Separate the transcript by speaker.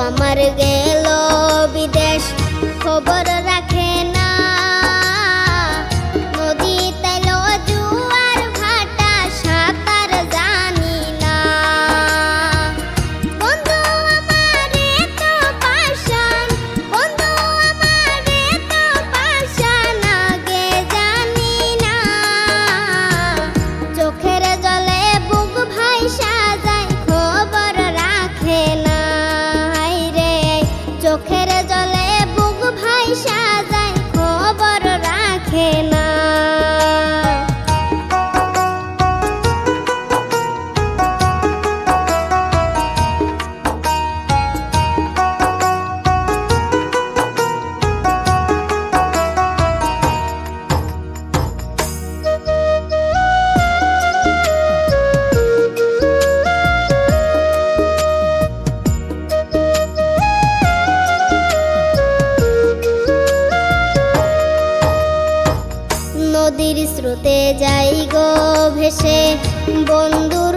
Speaker 1: আমার গেল বিদেশ, খবর রাখে না। নদী তাইল জুয়ার ভাটা, সাঁতার জানি না। বন্ধু আমারে তো পাশান, বন্ধু আমারে তো পাশান, আগে জানি না। চোখের জলে বুক ভাইসা যায়, খবর রাখে না। হায়রে চোখের জলে বুক ভাইসা যায়, খবর রাখে না। নদীর স্রোতে যাই গো ভেসে, বন্ধুর